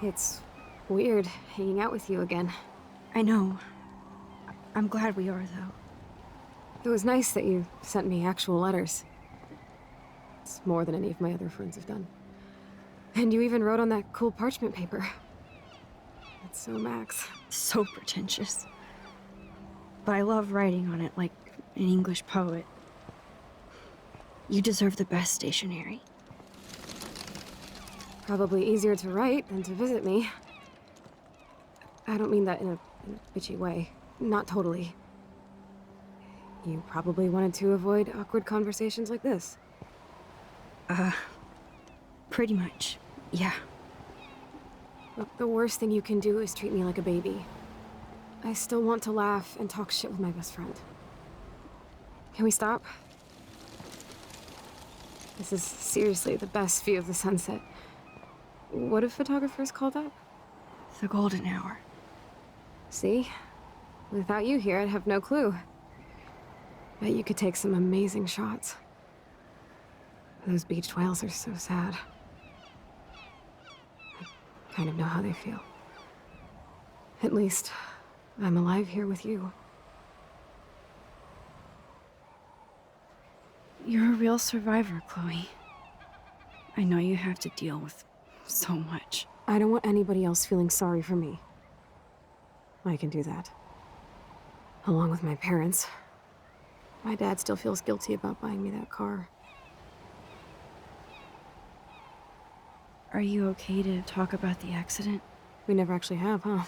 It's weird hanging out with you again. I know. I'm glad we are, though. It was nice that you sent me actual letters. It's more than any of my other friends have done. And you even wrote on that cool parchment paper. That's so Max. So pretentious. But I love writing on it like an English poet. You deserve the best stationery. Probably easier to write than to visit me. I don't mean that in a bitchy way. Not totally. You probably wanted to avoid awkward conversations like this. Pretty much, yeah. Look, the worst thing you can do is treat me like a baby. I still want to laugh and talk shit with my best friend. Can we stop? This is seriously the best view of the sunset. What if photographers call that? The golden hour. See? Without you here, I'd have no clue. Bet you could take some amazing shots. Those beached whales are so sad. I kind of know how they feel. At least, I'm alive here with you. You're a real survivor, Chloe. I know you have to deal with so much. I don't want anybody else feeling sorry for me. I can do that. Along with my parents. My dad still feels guilty about buying me that car. Are you okay to talk about the accident? We never actually have, huh?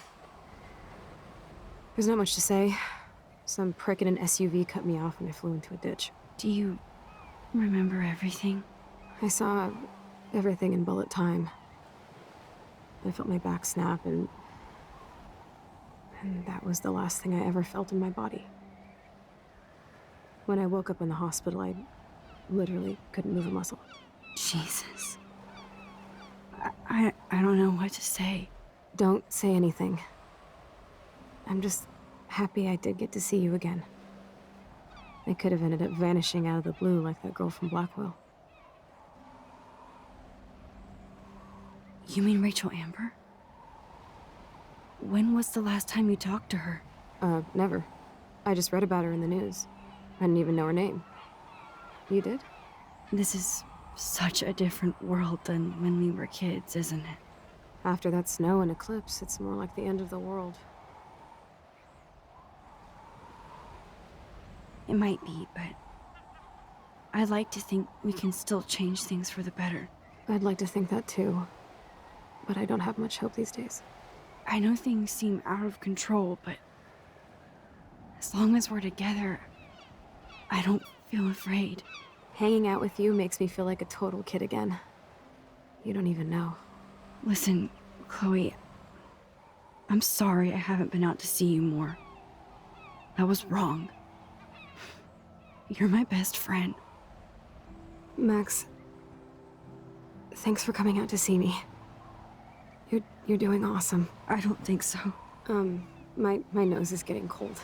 There's not much to say. Some prick in an SUV cut me off when I flew into a ditch. Do you remember everything? I saw everything in bullet time. I felt my back snap, and that was the last thing I ever felt in my body. When I woke up in the hospital, I literally couldn't move a muscle. Jesus. I don't know what to say. Don't say anything. I'm just happy I did get to see you again. I could have ended up vanishing out of the blue like that girl from Blackwell. You mean Rachel Amber? When was the last time you talked to her? Never. I just read about her in the news. I didn't even know her name. You did? This is such a different world than when we were kids, isn't it? After that snow and eclipse, it's more like the end of the world. It might be, but I'd like to think we can still change things for the better. I'd like to think that too. But I don't have much hope these days. I know things seem out of control, but as long as we're together, I don't feel afraid. Hanging out with you makes me feel like a total kid again. You don't even know. Listen, Chloe, I'm sorry I haven't been out to see you more. That was wrong. You're my best friend. Max, thanks for coming out to see me. You're doing awesome. I don't think so. My nose is getting cold.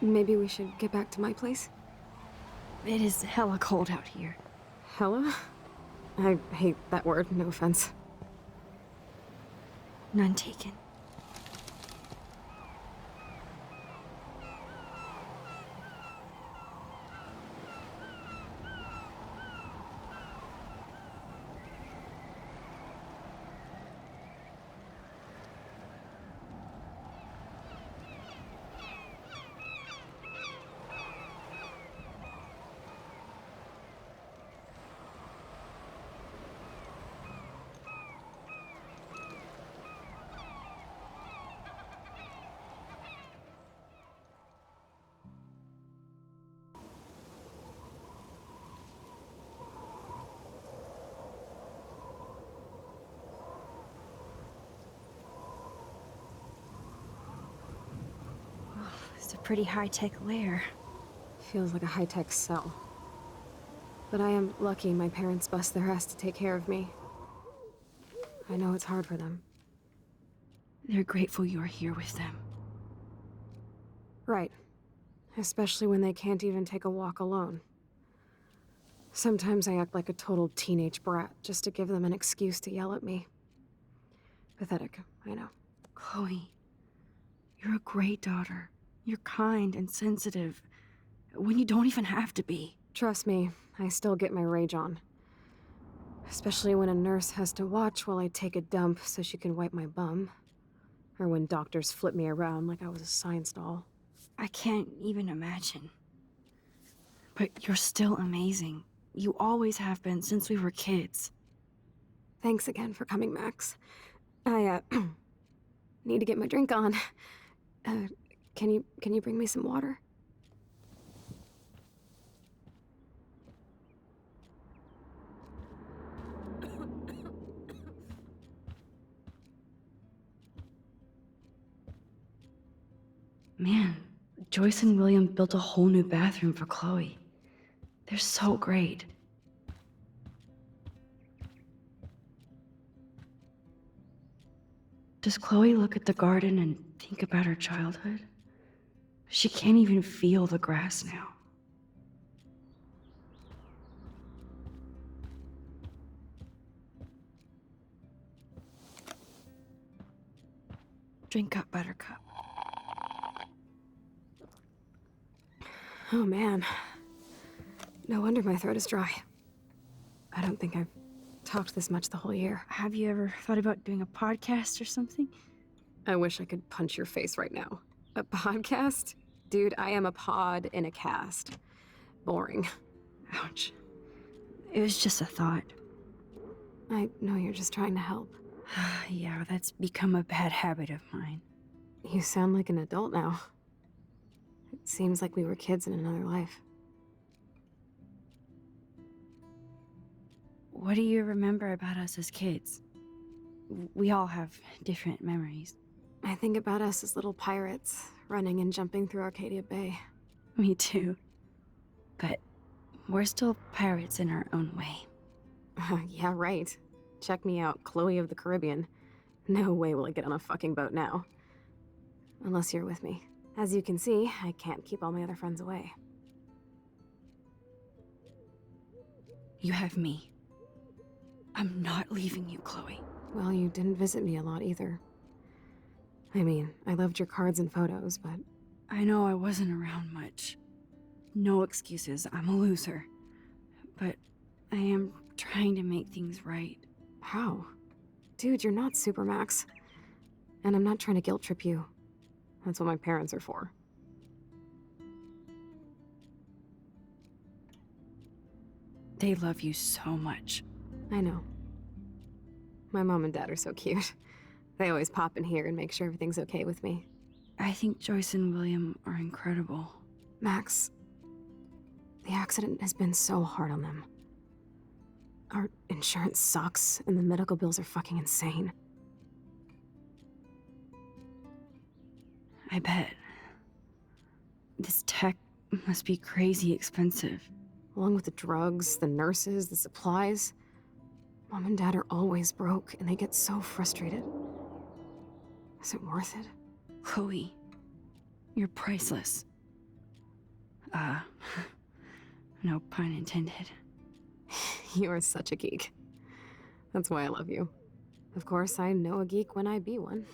Maybe we should get back to my place? It is hella cold out here. Hella? I hate that word, no offense. None taken. It's a pretty high-tech lair. Feels like a high-tech cell. But I am lucky my parents bust their ass to take care of me. I know it's hard for them. They're grateful you're here with them. Right. Especially when they can't even take a walk alone. Sometimes I act like a total teenage brat just to give them an excuse to yell at me. Pathetic, I know. Chloe, you're a great daughter. You're kind and sensitive when you don't even have to be. Trust me, I still get my rage on. Especially when a nurse has to watch while I take a dump so she can wipe my bum. Or when doctors flip me around like I was a science doll. I can't even imagine. But you're still amazing. You always have been since we were kids. Thanks again for coming, Max. I, need to get my drink on. Can you bring me some water? Man, Joyce and William built a whole new bathroom for Chloe. They're so great. Does Chloe look at the garden and think about her childhood? She can't even feel the grass now. Drink up, Buttercup. Oh man. No wonder my throat is dry. I don't think I've talked this much the whole year. Have you ever thought about doing a podcast or something? I wish I could punch your face right now. A podcast? Dude, I am a pod in a cast. Boring. Ouch. It was just a thought. I know you're just trying to help. Yeah, that's become a bad habit of mine. You sound like an adult now. It seems like we were kids in another life. What do you remember about us as kids? We all have different memories. I think about us as little pirates, running and jumping through Arcadia Bay. Me too. But we're still pirates in our own way. Yeah, right. Check me out, Chloe of the Caribbean. No way will I get on a fucking boat now. Unless you're with me. As you can see, I can't keep all my other friends away. You have me. I'm not leaving you, Chloe. Well, you didn't visit me a lot either. I mean, I loved your cards and photos, but I know I wasn't around much. No excuses, I'm a loser. But I am trying to make things right. how? Dude, you're not Supermax. And I'm not trying to guilt trip you. That's what my parents are for. They love you so much. I know. My mom and dad are so cute. They always pop in here and make sure everything's okay with me. I think Joyce and William are incredible. Max, the accident has been so hard on them. Our insurance sucks, and the medical bills are fucking insane. I bet. This tech must be crazy expensive. Along with the drugs, the nurses, the supplies. Mom and dad are always broke, and they get so frustrated. Is it worth it? Chloe, you're priceless. No pun intended. You are such a geek. That's why I love you. Of course, I know a geek when I be one.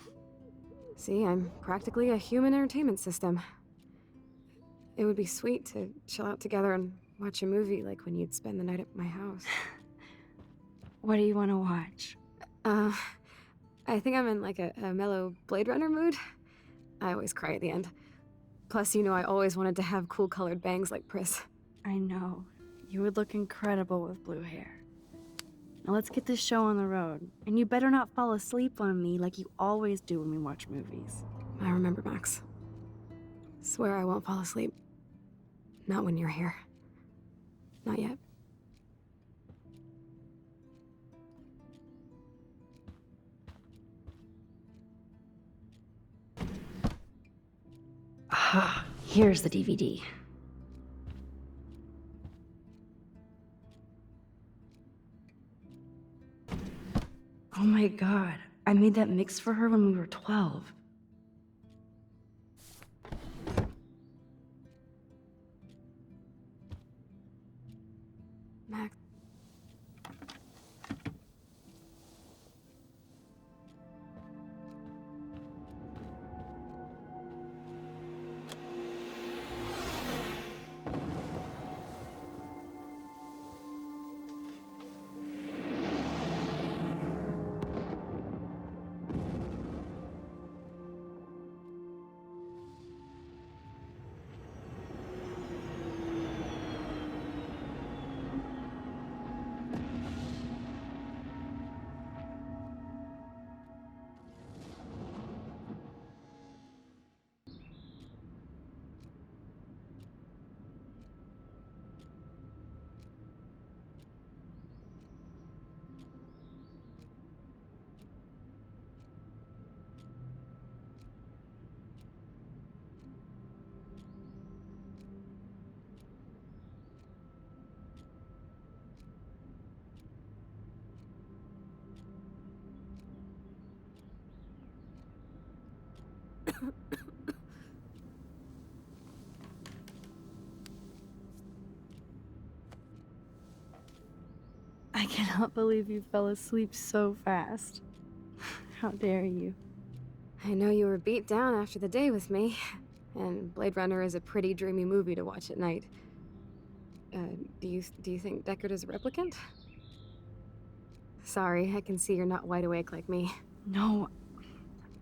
See, I'm practically a human entertainment system. It would be sweet to chill out together and watch a movie like when you'd spend the night at my house. What do you want to watch? I think I'm in like a mellow Blade Runner mood. I always cry at the end. Plus, you know I always wanted to have cool colored bangs like Pris. I know. You would look incredible with blue hair. Now let's get this show on the road. And you better not fall asleep on me like you always do when we watch movies. I remember, Max. Swear I won't fall asleep. Not when you're here. Not yet. Ah, here's the DVD. Oh my god, I made that mix for her when we were 12. Max. I cannot believe you fell asleep so fast. How dare you? I know you were beat down after the day with me, and Blade Runner is a pretty dreamy movie to watch at night. Do you think Deckard is a replicant? Sorry, I can see you're not wide awake like me. No,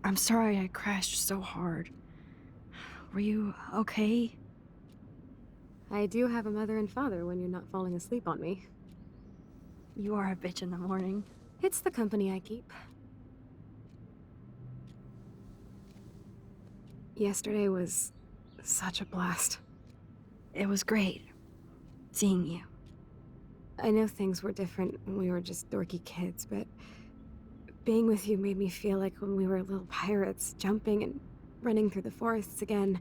I'm sorry I crashed so hard. Were you okay? I do have a mother and father when you're not falling asleep on me. You are a bitch in the morning. It's the company I keep. Yesterday was such a blast. It was great seeing you. I know things were different when we were just dorky kids, but being with you made me feel like when we were little pirates, jumping and running through the forests again.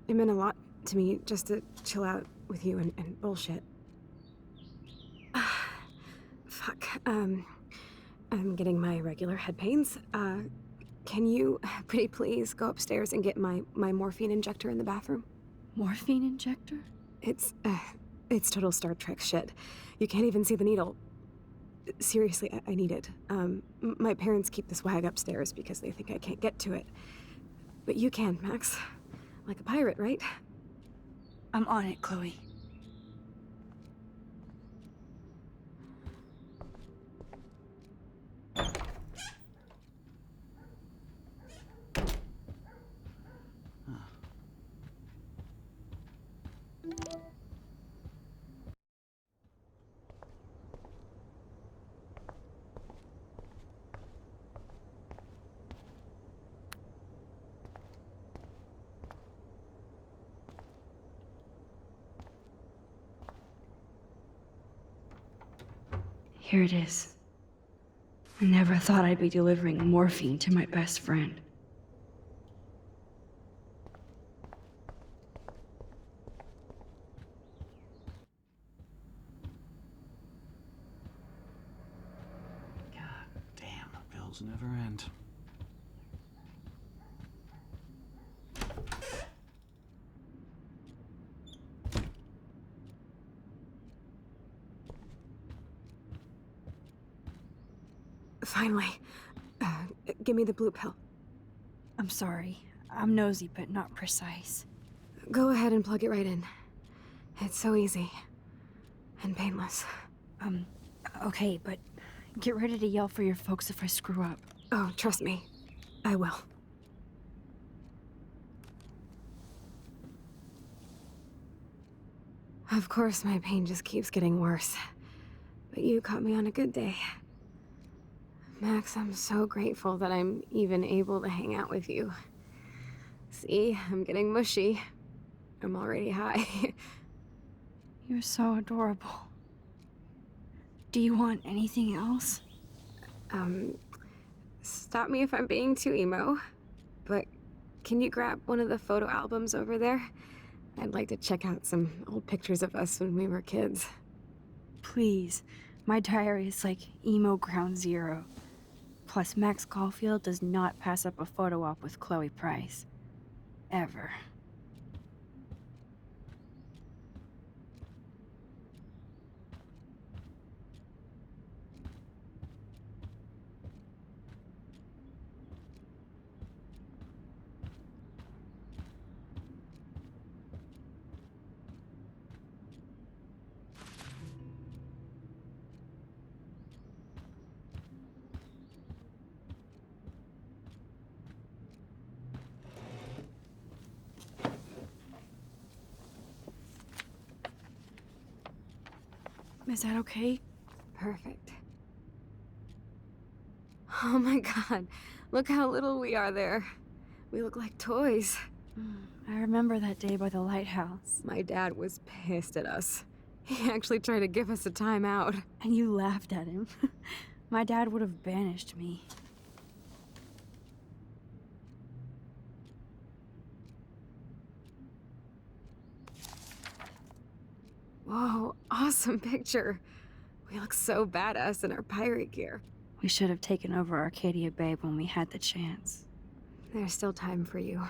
It meant a lot to me just to chill out with you and bullshit. Fuck. I'm getting my regular head pains. Can you, pretty please, go upstairs and get my morphine injector in the bathroom? Morphine injector? It's total Star Trek shit. You can't even see the needle. Seriously, I need it. My parents keep the swag upstairs because they think I can't get to it. But you can, Max. Like a pirate, right? I'm on it, Chloe. Here it is. I never thought I'd be delivering morphine to my best friend. God damn, the bills never end. Finally. Give me the blue pill. I'm sorry. I'm nosy, but not precise. Go ahead and plug it right in. It's so easy. And painless. Okay, but get ready to yell for your folks if I screw up. Oh, trust me. I will. Of course, my pain just keeps getting worse. But you caught me on a good day. Max, I'm so grateful that I'm even able to hang out with you. See, I'm getting mushy. I'm already high. You're so adorable. Do you want anything else? Stop me if I'm being too emo, but can you grab one of the photo albums over there? I'd like to check out some old pictures of us when we were kids. Please. My diary is like emo ground zero. Plus, Max Caulfield does not pass up a photo op with Chloe Price. Ever. Is that okay? Perfect. Oh my god, look how little we are there. We look like toys. I remember that day by the lighthouse. My dad was pissed at us. He actually tried to give us a timeout. And you laughed at him. My dad would have banished me. Whoa, awesome picture. We look so badass in our pirate gear. We should have taken over Arcadia Bay when we had the chance. There's still time for you.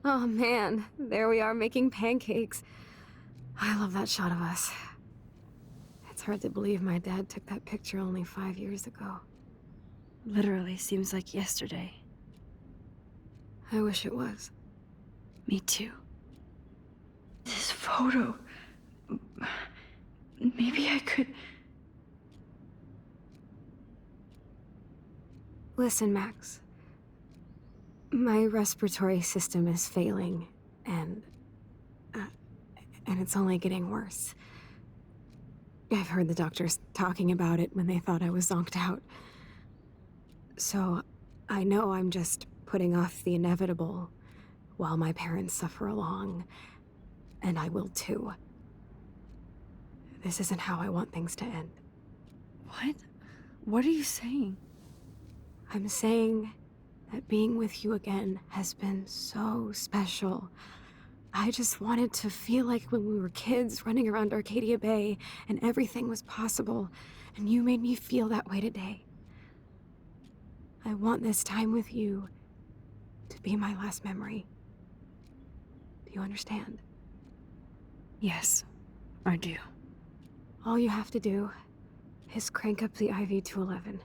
Oh man, there we are making pancakes. I love that shot of us. It's hard to believe my dad took that picture only 5 years ago. Literally seems like yesterday. I wish it was. Me too. This photo. Maybe I could. Listen, Max. My respiratory system is failing, and it's only getting worse. I've heard the doctors talking about it when they thought I was zonked out. So, I know I'm just putting off the inevitable while my parents suffer along, and I will too. This isn't how I want things to end. What? What are you saying? I'm saying that being with you again has been so special. I just wanted to feel like when we were kids running around Arcadia Bay and everything was possible, and you made me feel that way today. I want this time with you to be my last memory. Do you understand? Yes, I do. All you have to do is crank up the IV to 11.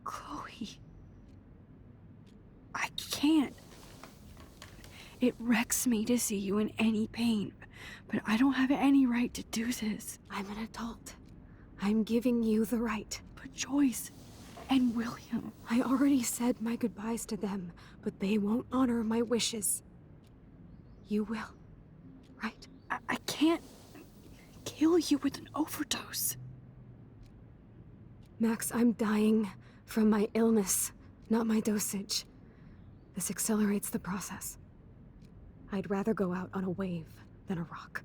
Chloe. I can't. It wrecks me to see you in any pain, but I don't have any right to do this. I'm an adult. I'm giving you the right. But Joyce and William. I already said my goodbyes to them, but they won't honor my wishes. You will, right? I can't kill you with an overdose. Max, I'm dying from my illness, not my dosage. This accelerates the process. I'd rather go out on a wave than a rock.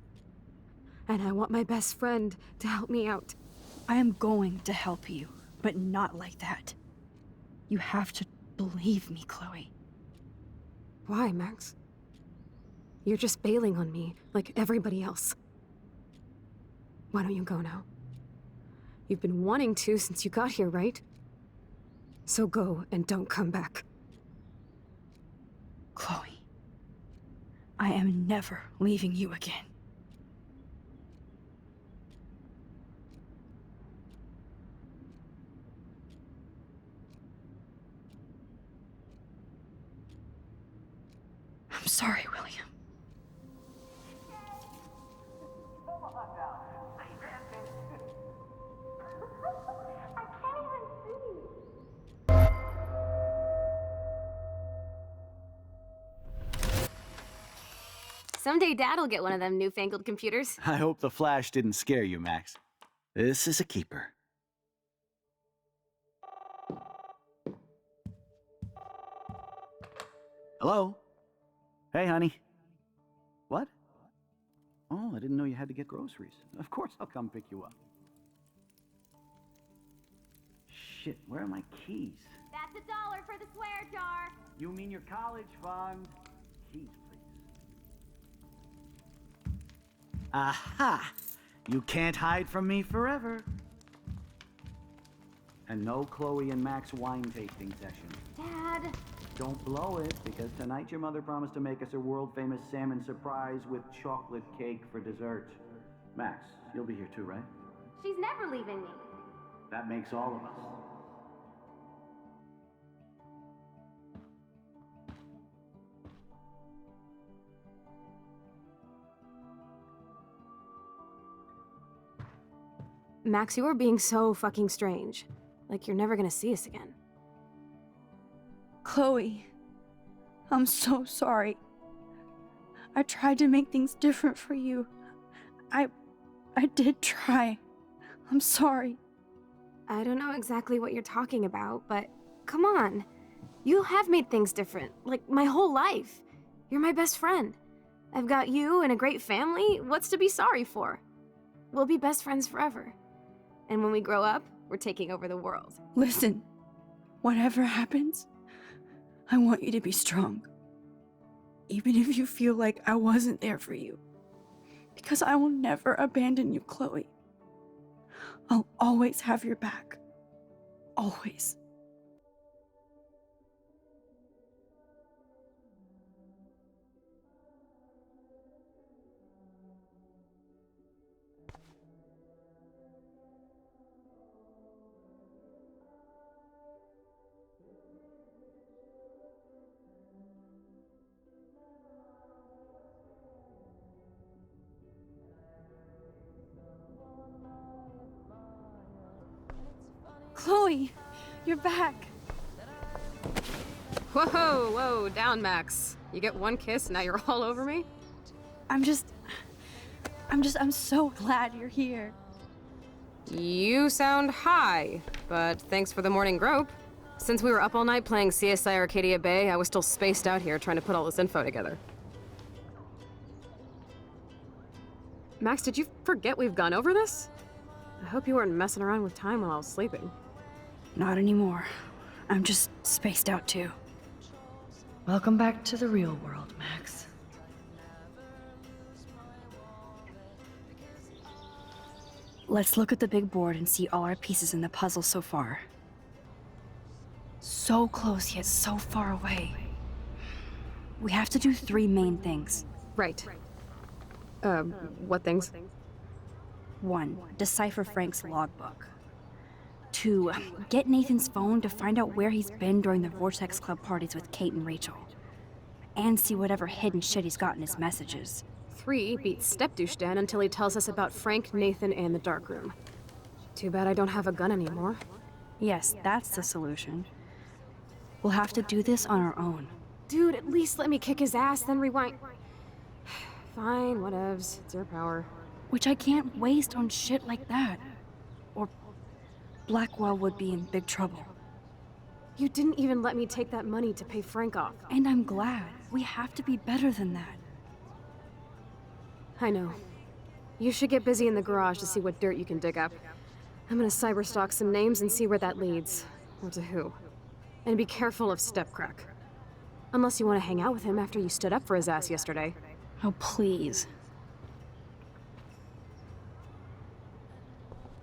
And I want my best friend to help me out. I am going to help you, but not like that. You have to believe me, Chloe. Why, Max? You're just bailing on me like everybody else. Why don't you go now? You've been wanting to since you got here, right? So go and don't come back. Chloe, I am never leaving you again. I'm sorry, William. Someday Dad'll get one of them newfangled computers. I hope the flash didn't scare you, Max. This is a keeper. Hello? Hey, honey. What? Oh, I didn't know you had to get groceries. Of course I'll come pick you up. Shit, where are my keys? That's $1 for the swear jar. You mean your college fund? Keys, please. Aha! You can't hide from me forever. And no Chloe and Max wine tasting session. Dad. Don't blow it, because tonight your mother promised to make us a world-famous salmon surprise with chocolate cake for dessert. Max, you'll be here too, right? She's never leaving me. That makes all of us. Max, you are being so fucking strange. Like you're never gonna see us again. Chloe, I'm so sorry. I tried to make things different for you. I did try. I'm sorry. I don't know exactly what you're talking about, but come on. You have made things different, like my whole life. You're my best friend. I've got you and a great family. What's to be sorry for? We'll be best friends forever. And when we grow up, we're taking over the world. Listen, whatever happens, I want you to be strong. Even if you feel like I wasn't there for you. Because I will never abandon you, Chloe. I'll always have your back. Always. Chloe, you're back. Whoa, whoa, down, Max. You get one kiss, now you're all over me? I'm so glad you're here. You sound high, but thanks for the morning grope. Since we were up all night playing CSI Arcadia Bay, I was still spaced out here trying to put all this info together. Max, did you forget we've gone over this? I hope you weren't messing around with time while I was sleeping. Not anymore. I'm just spaced out too. Welcome back to the real world, Max. Let's look at the big board and see all our pieces in the puzzle so far. So close yet so far away. We have to do 3 main things. Right. What things? 1. Decipher Frank's logbook. 2. Get Nathan's phone to find out where he's been during the Vortex Club parties with Kate and Rachel. And see whatever hidden shit he's got in his messages. 3. Beat Step-douche Dan until he tells us about Frank, Nathan, and the dark room. Too bad I don't have a gun anymore. Yes, that's the solution. We'll have to do this on our own. Dude, at least let me kick his ass, then rewind. Fine, whatevs. It's your power. Which I can't waste on shit like that. Or Blackwell would be in big trouble. You didn't even let me take that money to pay Frank off. And I'm glad. We have to be better than that. I know. You should get busy in the garage to see what dirt you can dig up. I'm gonna cyberstalk some names and see where that leads. Or to who. And be careful of Stepcrack. Unless you want to hang out with him after you stood up for his ass yesterday. Oh, please.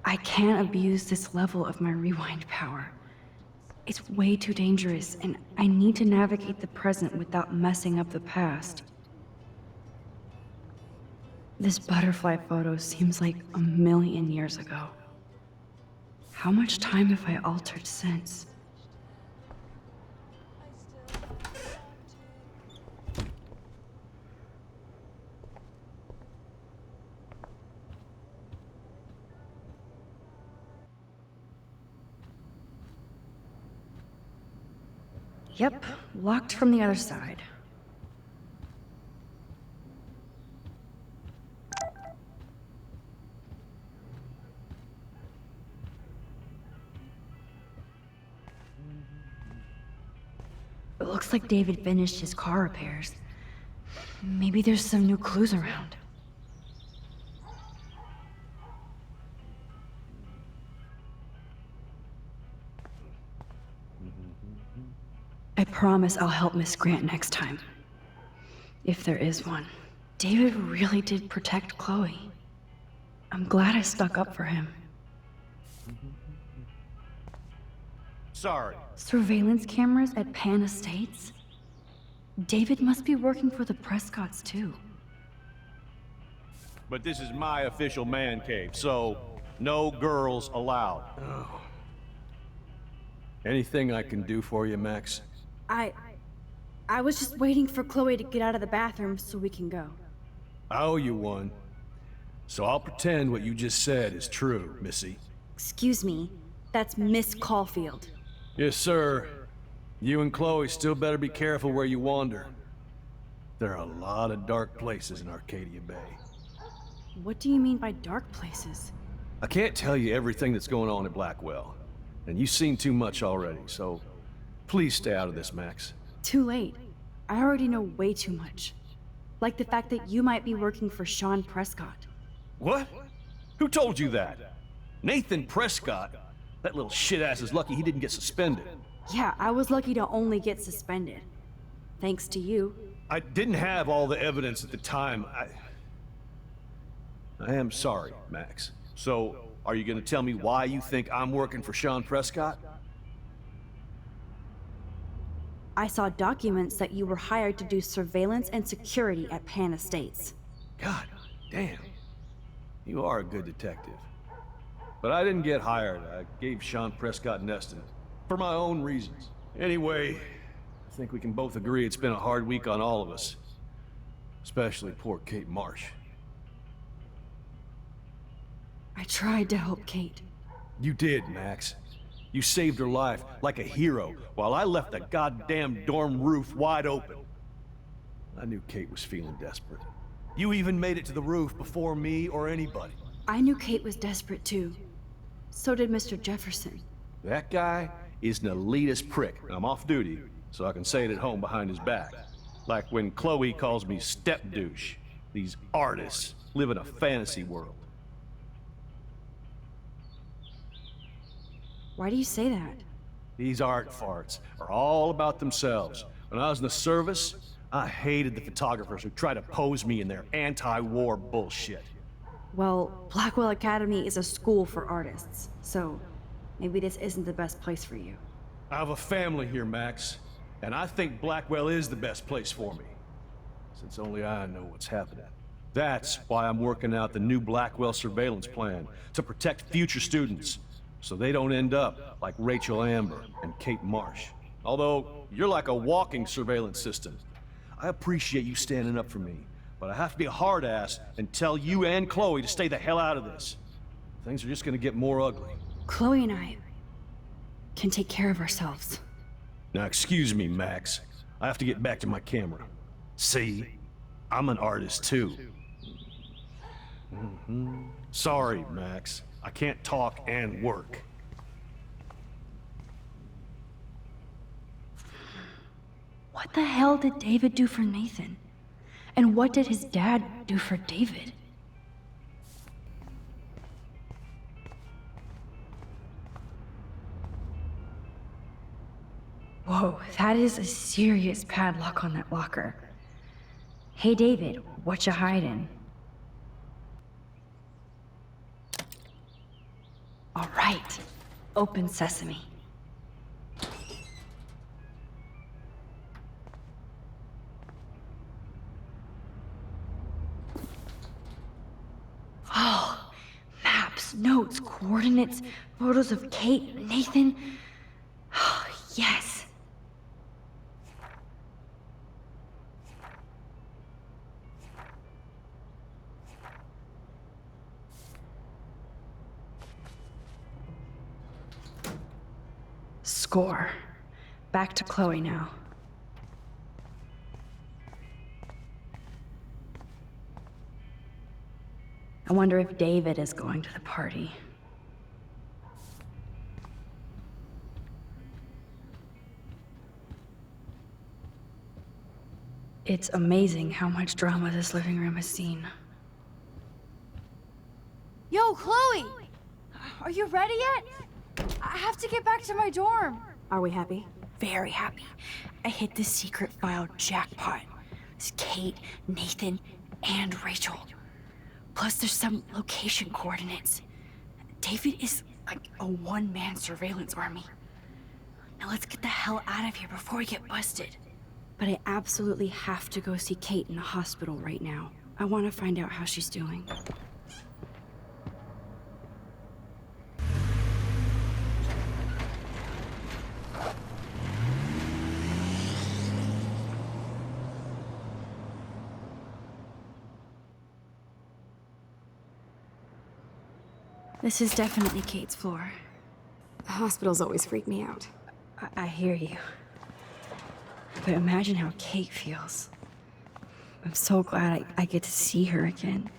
I can't abuse this level of my rewind power. It's way too dangerous, and I need to navigate the present without messing up the past. This butterfly photo seems like a million years ago. How much time have I altered since? Yep, locked from the other side. It looks like David finished his car repairs. Maybe there's some new clues around. I promise I'll help Miss Grant next time. If there is one. David really did protect Chloe. I'm glad I stuck up for him. Sorry. Surveillance cameras at Pan Estates? David must be working for the Prescotts too. But this is my official man cave, so no girls allowed. Anything I can do for you, Max? I was just waiting for Chloe to get out of the bathroom so we can go. I owe you one. So I'll pretend what you just said is true, Missy. Excuse me, that's Miss Caulfield. Yes, sir. You and Chloe still better be careful where you wander. There are a lot of dark places in Arcadia Bay. What do you mean by dark places? I can't tell you everything that's going on at Blackwell. And you've seen too much already, so please stay out of this, Max. Too late. I already know way too much. Like the fact that you might be working for Sean Prescott. What? Who told you that? Nathan Prescott? That little shit-ass is lucky he didn't get suspended. Yeah, I was lucky to only get suspended. Thanks to you. I didn't have all the evidence at the time. I am sorry, Max. So, are you gonna tell me why you think I'm working for Sean Prescott? I saw documents that you were hired to do surveillance and security at Pan Estates. God damn. You are a good detective. But I didn't get hired. I gave Sean Prescott an estimate. For my own reasons. Anyway, I think we can both agree it's been a hard week on all of us. Especially poor Kate Marsh. I tried to help Kate. You did, Max. You saved her life like a hero while I left the goddamn dorm roof wide open. I knew Kate was feeling desperate. You even made it to the roof before me or anybody. I knew Kate was desperate too. So did Mr. Jefferson. That guy is an elitist prick. I'm off duty, so I can say it at home behind his back. Like when Chloe calls me step douche. These artists live in a fantasy world. Why do you say that? These art farts are all about themselves. When I was in the service, I hated the photographers who try to pose me in their anti-war bullshit. Well, Blackwell Academy is a school for artists, so maybe this isn't the best place for you. I have a family here, Max, and I think Blackwell is the best place for me, since only I know what's happening. That's why I'm working out the new Blackwell surveillance plan, to protect future students, so they don't end up like Rachel Amber and Kate Marsh. Although, you're like a walking surveillance system. I appreciate you standing up for me, but I have to be a hard-ass and tell you and Chloe to stay the hell out of this. Things are just gonna get more ugly. Chloe and I can take care of ourselves. Now, excuse me, Max. I have to get back to my camera. See? I'm an artist, too. Sorry, Max. I can't talk and work. What the hell did David do for Nathan? And what did his dad do for David? Whoa, that is a serious padlock on that locker. Hey David, what you hiding? All right, open sesame. Oh, maps, notes, coordinates, photos of Kate, Nathan. Oh, yes. Score. Back to Chloe now. I wonder if David is going to the party. It's amazing how much drama this living room has seen. Yo, Chloe! Are you ready yet? I have to get back to my dorm. Are we happy? Very happy. I hit the secret file jackpot. It's Kate, Nathan, and Rachel. Plus there's some location coordinates. David is like a one-man surveillance army. Now let's get the hell out of here before we get busted. But I absolutely have to go see Kate in the hospital right now. I want to find out how she's doing. This is definitely Kate's floor. Hospitals always freak me out. I hear you. But imagine how Kate feels. I'm so glad I get to see her again.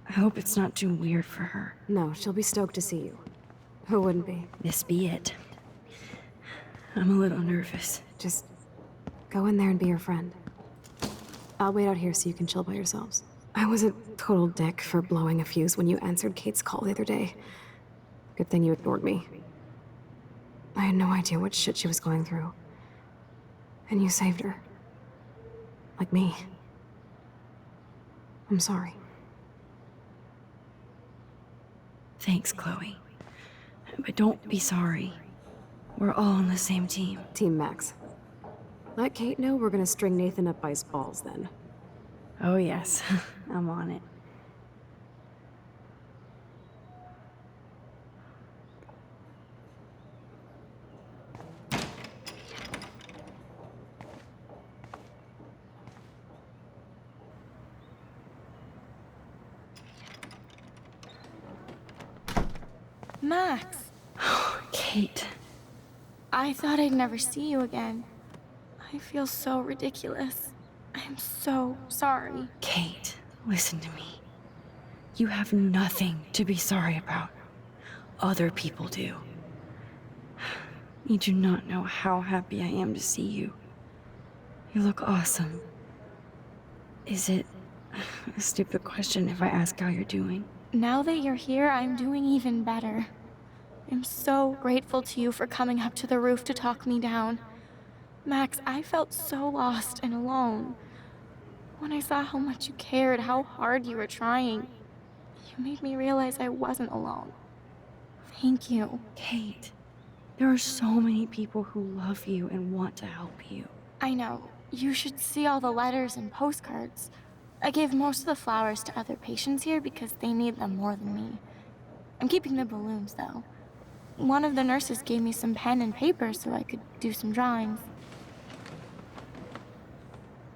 I hope it's not too weird for her. No, she'll be stoked to see you. Who wouldn't be? This be it. I'm a little nervous. Just go in there and be your friend. I'll wait out here so you can chill by yourselves. I was a total dick for blowing a fuse when you answered Kate's call the other day. Good thing you ignored me. I had no idea what shit she was going through. And you saved her. Like me. I'm sorry. Thanks, Chloe. But don't be sorry. We're all on the same team. Team Max. Let Kate know we're gonna string Nathan up by his balls then. Oh, yes. I'm on it. Max, Kate. I thought I'd never see you again. I feel so ridiculous. I'm so sorry. Kate, listen to me. You have nothing to be sorry about. Other people do. You do not know how happy I am to see you. You look awesome. Is it a stupid question if I ask how you're doing? Now that you're here, I'm doing even better. I'm so grateful to you for coming up to the roof to talk me down. Max, I felt so lost and alone. When I saw how much you cared, how hard you were trying, you made me realize I wasn't alone. Thank you. Kate, there are so many people who love you and want to help you. I know. You should see all the letters and postcards. I gave most of the flowers to other patients here because they need them more than me. I'm keeping the balloons, though. One of the nurses gave me some pen and paper so I could do some drawings.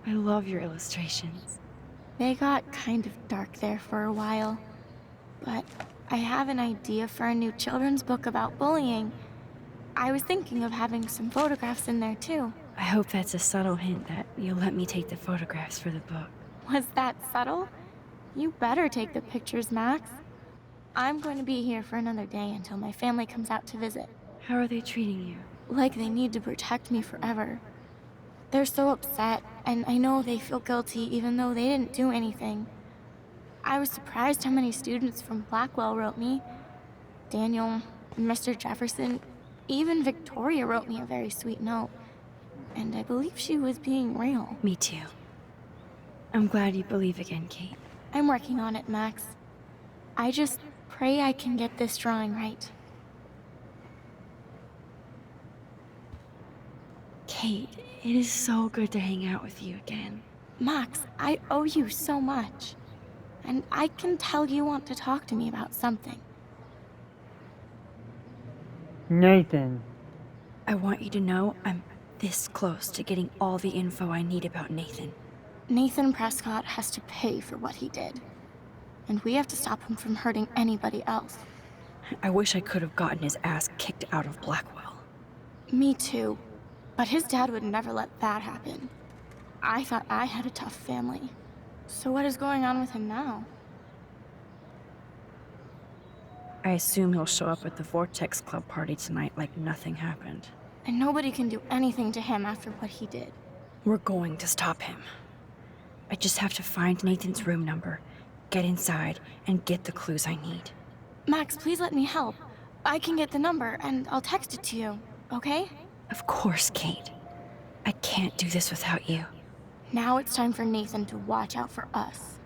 I love your illustrations. They got kind of dark there for a while. But I have an idea for a new children's book about bullying. I was thinking of having some photographs in there, too. I hope that's a subtle hint that you'll let me take the photographs for the book. Was that subtle? You better take the pictures, Max. I'm going to be here for another day until my family comes out to visit. How are they treating you? Like they need to protect me forever. They're so upset, and I know they feel guilty even though they didn't do anything. I was surprised how many students from Blackwell wrote me. Daniel, Mr. Jefferson, even Victoria wrote me a very sweet note. And I believe she was being real. Me too. I'm glad you believe again, Kate. I'm working on it, Max. I just pray I can get this drawing right. Kate, it is so good to hang out with you again. Max, I owe you so much. And I can tell you want to talk to me about something. Nathan. I want you to know I'm this close to getting all the info I need about Nathan. Nathan Prescott has to pay for what he did. And we have to stop him from hurting anybody else. I wish I could have gotten his ass kicked out of Blackwell. Me too. But his dad would never let that happen. I thought I had a tough family. So what is going on with him now? I assume he'll show up at the Vortex Club party tonight like nothing happened. And nobody can do anything to him after what he did. We're going to stop him. I just have to find Nathan's room number, get inside, and get the clues I need. Max, please let me help. I can get the number, and I'll text it to you, okay? Of course, Kate. I can't do this without you. Now it's time for Nathan to watch out for us.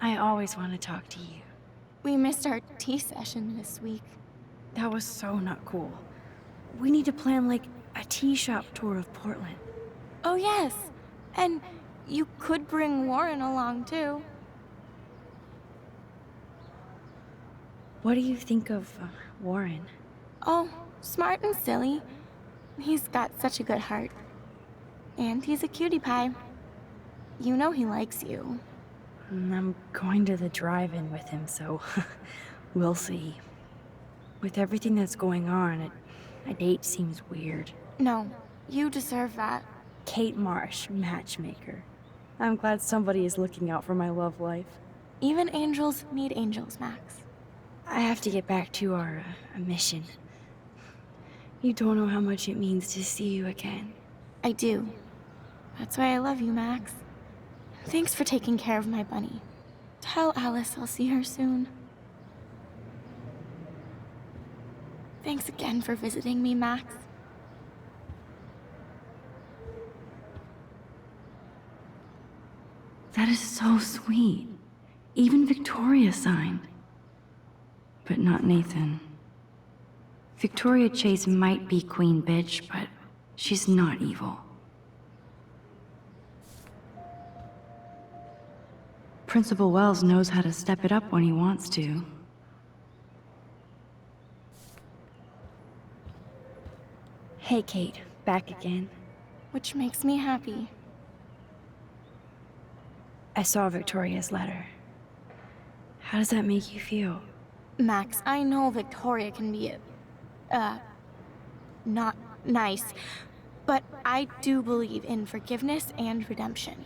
I always want to talk to you. We missed our tea session this week. That was so not cool. We need to plan, like, a tea shop tour of Portland. Oh, yes. And you could bring Warren along, too. What do you think of Warren? Oh, smart and silly. He's got such a good heart. And he's a cutie pie. You know he likes you. I'm going to the drive-in with him, so we'll see. With everything that's going on, a date seems weird. No, you deserve that. Kate Marsh, matchmaker. I'm glad somebody is looking out for my love life. Even angels need angels, Max. I have to get back to our mission. You don't know how much it means to see you again. I do. That's why I love you, Max. Thanks for taking care of my bunny. Tell Alice I'll see her soon. Thanks again for visiting me, Max. That is so sweet. Even Victoria signed. But not Nathan. Victoria Chase might be Queen Bitch, but she's not evil. Principal Wells knows how to step it up when he wants to. Hey, Kate. Back again. Which makes me happy. I saw Victoria's letter. How does that make you feel? Max, I know Victoria can be not nice, but I do believe in forgiveness and redemption.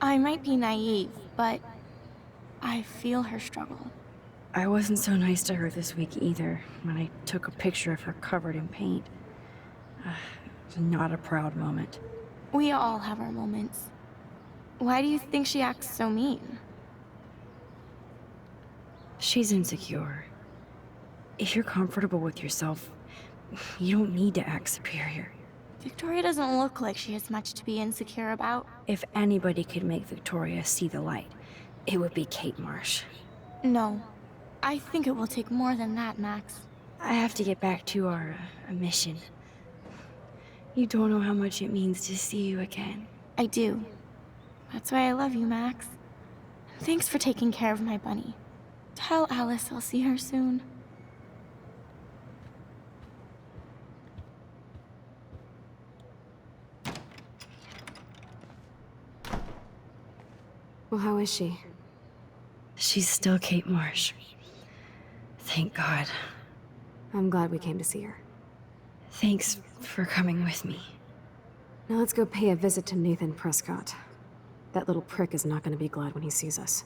I might be naive, but I feel her struggle. I wasn't so nice to her this week either, when I took a picture of her covered in paint. It was not a proud moment. We all have our moments. Why do you think she acts so mean? She's insecure. If you're comfortable with yourself, you don't need to act superior. Victoria doesn't look like she has much to be insecure about. If anybody could make Victoria see the light, it would be Kate Marsh. No, I think it will take more than that, Max. I have to get back to our mission. You don't know how much it means to see you again. I do. That's why I love you, Max. Thanks for taking care of my bunny. Tell Alice I'll see her soon. Well, how is she? She's still Kate Marsh. Thank God. I'm glad we came to see her. Thanks for coming with me. Now let's go pay a visit to Nathan Prescott. That little prick is not going to be glad when he sees us.